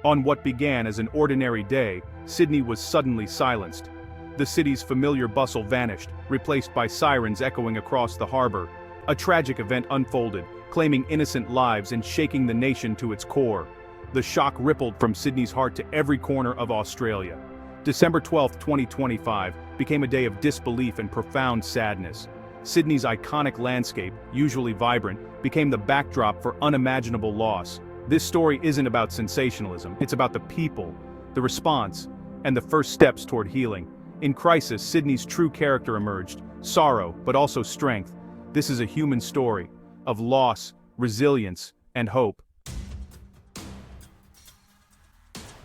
On what began as an ordinary day, Sydney was suddenly silenced. The city's familiar bustle vanished, replaced by sirens echoing across the harbor. A tragic event unfolded, claiming innocent lives and shaking the nation to its core. The shock rippled from Sydney's heart to every corner of Australia. December 12, 2025, became a day of disbelief and profound sadness. Sydney's iconic landscape, usually vibrant, became the backdrop for unimaginable loss. This story isn't about sensationalism, it's about the people, the response, and the first steps toward healing. In crisis, Sydney's true character emerged, sorrow, but also strength. This is a human story of loss, resilience, and hope.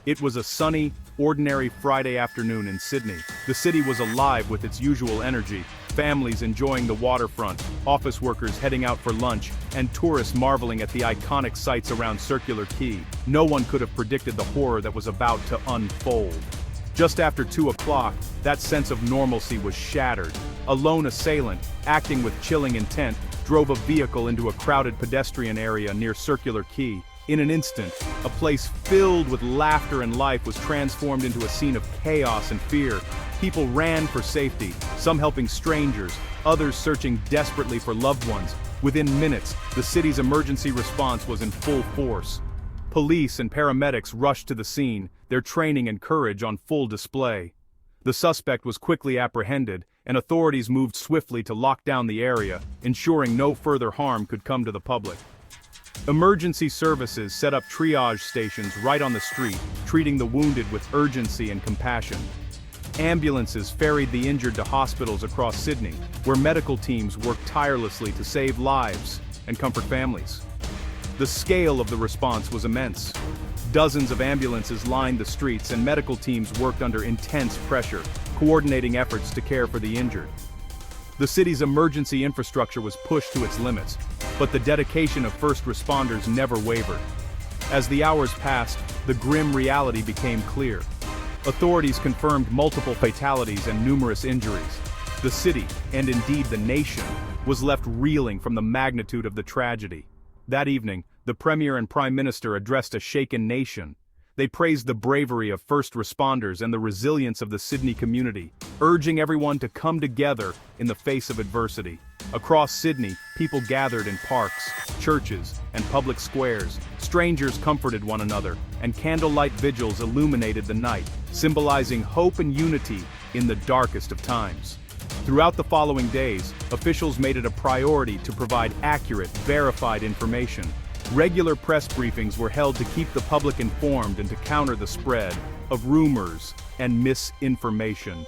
It was a sunny, ordinary Friday afternoon in Sydney. The city was alive with its usual energy, families enjoying the waterfront, office workers heading out for lunch, and tourists marveling at the iconic sights around Circular Quay. No one could have predicted the horror that was about to unfold. Just after 2 o'clock, that sense of normalcy was shattered. A lone assailant, acting with chilling intent, drove a vehicle into a crowded pedestrian area near Circular Quay. In an instant, a place filled with laughter and life was transformed into a scene of chaos and fear. People ran for safety, some helping strangers, others searching desperately for loved ones. Within minutes, the city's emergency response was in full force. Police and paramedics rushed to the scene, their training and courage on full display. The suspect was quickly apprehended, and authorities moved swiftly to lock down the area, ensuring no further harm could come to the public. Emergency services set up triage stations right on the street, treating the wounded with urgency and compassion. Ambulances ferried the injured to hospitals across Sydney, where medical teams worked tirelessly to save lives and comfort families. The scale of the response was immense. Dozens of ambulances lined the streets and medical teams worked under intense pressure, coordinating efforts to care for the injured. The city's emergency infrastructure was pushed to its limits, but the dedication of first responders never wavered. As the hours passed, the grim reality became clear. Authorities confirmed multiple fatalities and numerous injuries. The city, and indeed the nation, was left reeling from the magnitude of the tragedy. That evening, the Premier and Prime Minister addressed a shaken nation. They praised the bravery of first responders and the resilience of the Sydney community, urging everyone to come together in the face of adversity. Across Sydney, people gathered in parks, churches, and public squares. Strangers comforted one another, and candlelight vigils illuminated the night, symbolizing hope and unity in the darkest of times. Throughout the following days, officials made it a priority to provide accurate, verified information. Regular press briefings were held to keep the public informed and to counter the spread of rumors and misinformation.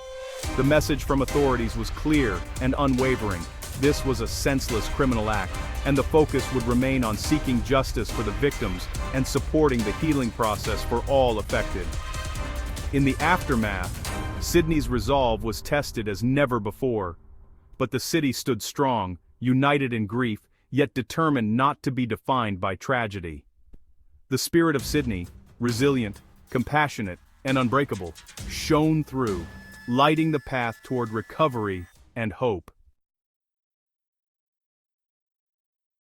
The message from authorities was clear and unwavering. This was a senseless criminal act, and the focus would remain on seeking justice for the victims and supporting the healing process for all affected. In the aftermath, Sydney's resolve was tested as never before. But the city stood strong, united in grief, yet determined not to be defined by tragedy. The spirit of Sydney, resilient, compassionate, and unbreakable, shone through, lighting the path toward recovery and hope.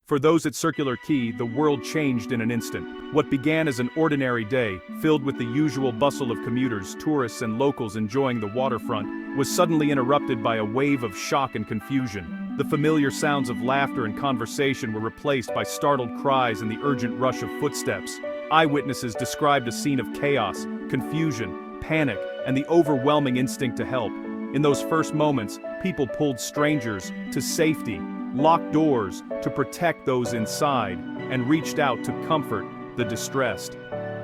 For those at Circular Quay, the world changed in an instant. What began as an ordinary day, filled with the usual bustle of commuters, tourists, and locals enjoying the waterfront, was suddenly interrupted by a wave of shock and confusion. The familiar sounds of laughter and conversation were replaced by startled cries and the urgent rush of footsteps. Eyewitnesses described a scene of chaos, confusion, panic, and the overwhelming instinct to help. In those first moments, people pulled strangers to safety, locked doors to protect those inside, and reached out to comfort the distressed.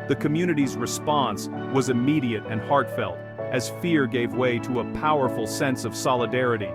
The community's response was immediate and heartfelt, as fear gave way to a powerful sense of solidarity.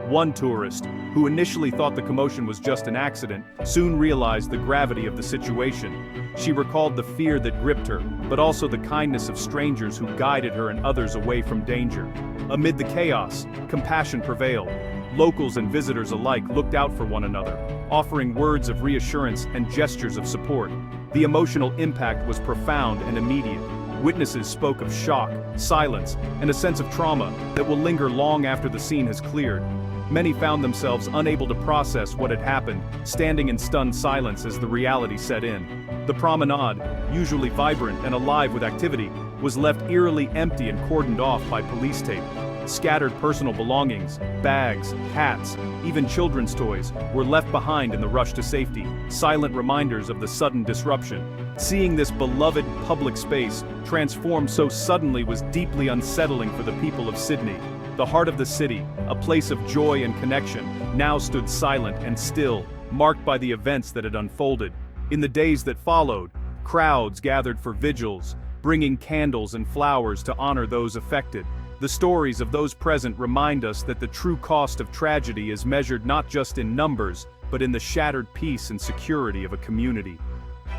One tourist, who initially thought the commotion was just an accident, soon realized the gravity of the situation. She recalled the fear that gripped her, but also the kindness of strangers who guided her and others away from danger. Amid the chaos, compassion prevailed. Locals and visitors alike looked out for one another, offering words of reassurance and gestures of support. The emotional impact was profound and immediate. Witnesses spoke of shock, silence, and a sense of trauma that will linger long after the scene has cleared. Many found themselves unable to process what had happened, standing in stunned silence as the reality set in. The promenade, usually vibrant and alive with activity, was left eerily empty and cordoned off by police tape. Scattered personal belongings, bags, hats, even children's toys, were left behind in the rush to safety, silent reminders of the sudden disruption. Seeing this beloved public space transform so suddenly was deeply unsettling for the people of Sydney. The heart of the city, a place of joy and connection, now stood silent and still, marked by the events that had unfolded. In the days that followed, crowds gathered for vigils, bringing candles and flowers to honor those affected. The stories of those present remind us that the true cost of tragedy is measured not just in numbers, but in the shattered peace and security of a community.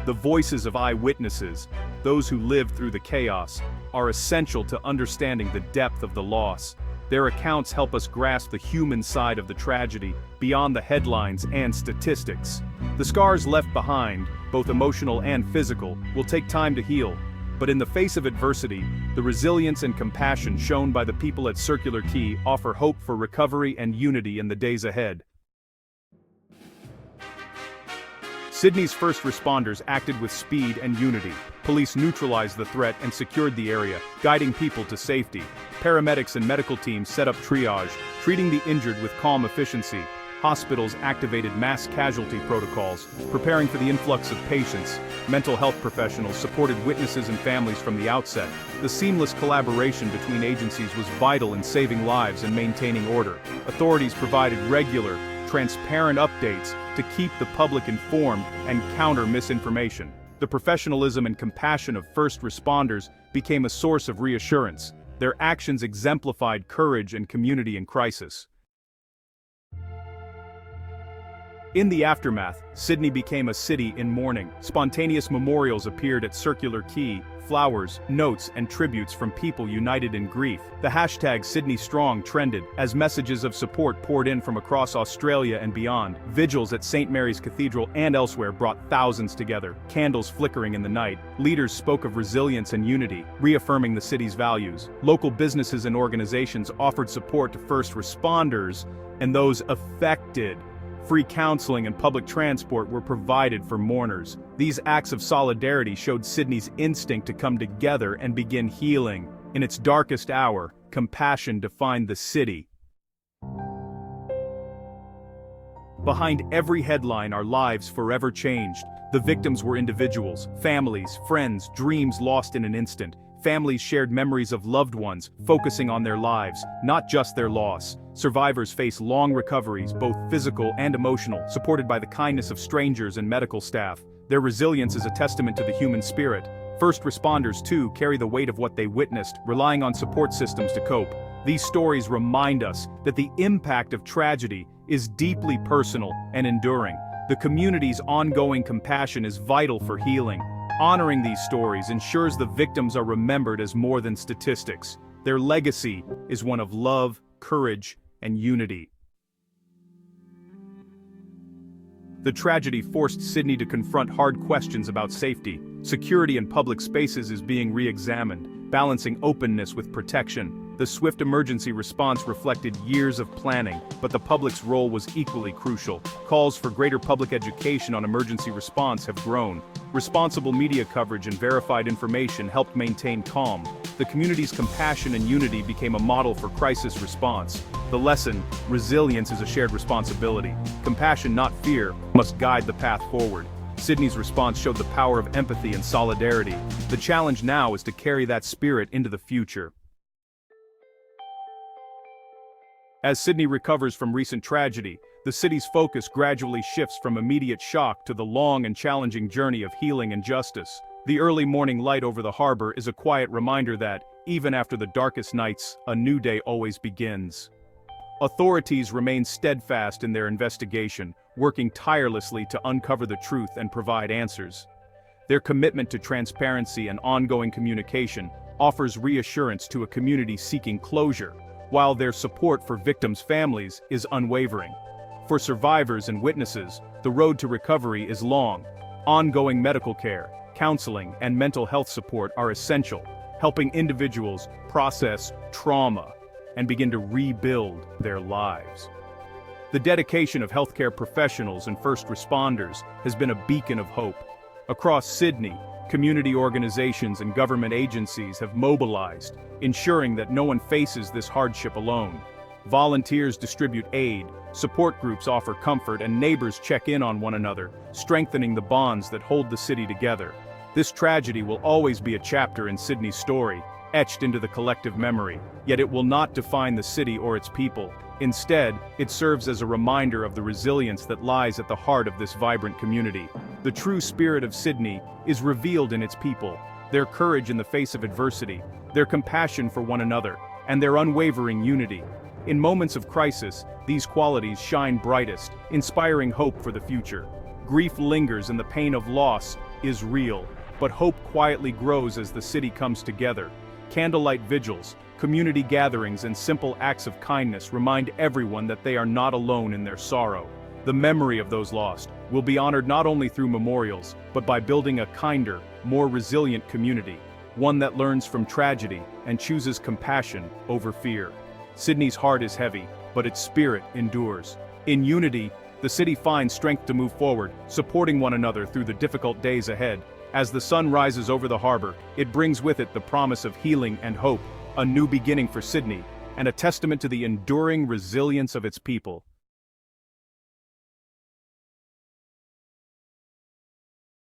The voices of eyewitnesses, those who lived through the chaos, are essential to understanding the depth of the loss. Their accounts help us grasp the human side of the tragedy, beyond the headlines and statistics. The scars left behind, both emotional and physical, will take time to heal. But in the face of adversity, the resilience and compassion shown by the people at Circular Quay offer hope for recovery and unity in the days ahead. Sydney's first responders acted with speed and unity. Police neutralized the threat and secured the area, guiding people to safety. Paramedics and medical teams set up triage, treating the injured with calm efficiency. Hospitals activated mass casualty protocols, preparing for the influx of patients. Mental health professionals supported witnesses and families from the outset. The seamless collaboration between agencies was vital in saving lives and maintaining order. Authorities provided regular, transparent updates to keep the public informed and counter misinformation. The professionalism and compassion of first responders became a source of reassurance. Their actions exemplified courage and community in crisis. In the aftermath, Sydney became a city in mourning. Spontaneous memorials appeared at Circular Quay, flowers, notes, and tributes from people united in grief. The hashtag Sydney Strong trended as messages of support poured in from across Australia and beyond. Vigils at St. Mary's Cathedral and elsewhere brought thousands together, candles flickering in the night. Leaders spoke of resilience and unity, reaffirming the city's values. Local businesses and organizations offered support to first responders and those affected. Free counseling and public transport were provided for mourners. These acts of solidarity showed Sydney's instinct to come together and begin healing. In its darkest hour, compassion defined the city. Behind every headline are lives forever changed. The victims were individuals, families, friends, dreams lost in an instant. Families shared memories of loved ones, focusing on their lives, not just their loss. Survivors face long recoveries, both physical and emotional, supported by the kindness of strangers and medical staff. Their resilience is a testament to the human spirit. First responders, too, carry the weight of what they witnessed, relying on support systems to cope. These stories remind us that the impact of tragedy is deeply personal and enduring. The community's ongoing compassion is vital for healing. Honoring these stories ensures the victims are remembered as more than statistics. Their legacy is one of love, courage, and unity. The tragedy forced Sydney to confront hard questions about safety. Security in public spaces is being re-examined, balancing openness with protection. The swift emergency response reflected years of planning, but the public's role was equally crucial. Calls for greater public education on emergency response have grown. Responsible media coverage and verified information helped maintain calm. The community's compassion and unity became a model for crisis response. The lesson, resilience is a shared responsibility. Compassion, not fear, must guide the path forward. Sydney's response showed the power of empathy and solidarity. The challenge now is to carry that spirit into the future. As Sydney recovers from recent tragedy, the city's focus gradually shifts from immediate shock to the long and challenging journey of healing and justice. The early morning light over the harbor is a quiet reminder that, even after the darkest nights, a new day always begins. Authorities remain steadfast in their investigation, working tirelessly to uncover the truth and provide answers. Their commitment to transparency and ongoing communication offers reassurance to a community seeking closure, while their support for victims' families is unwavering. For survivors and witnesses, the road to recovery is long. Ongoing medical care, counseling, and mental health support are essential, helping individuals process trauma and begin to rebuild their lives. The dedication of healthcare professionals and first responders has been a beacon of hope. Across Sydney, community organizations and government agencies have mobilized, ensuring that no one faces this hardship alone. Volunteers distribute aid, support groups offer comfort, and neighbors check in on one another, strengthening the bonds that hold the city together. This tragedy will always be a chapter in Sydney's story, etched into the collective memory, yet it will not define the city or its people. Instead, it serves as a reminder of the resilience that lies at the heart of this vibrant community. The true spirit of Sydney is revealed in its people, their courage in the face of adversity, their compassion for one another, and their unwavering unity. In moments of crisis, these qualities shine brightest, inspiring hope for the future. Grief lingers and the pain of loss is real, but hope quietly grows as the city comes together. Candlelight vigils, community gatherings, and simple acts of kindness remind everyone that they are not alone in their sorrow. The memory of those lost will be honored not only through memorials, but by building a kinder, more resilient community, one that learns from tragedy and chooses compassion over fear. Sydney's heart is heavy, but its spirit endures. In unity, the city finds strength to move forward, supporting one another through the difficult days ahead. As the sun rises over the harbor, it brings with it the promise of healing and hope, a new beginning for Sydney, and a testament to the enduring resilience of its people.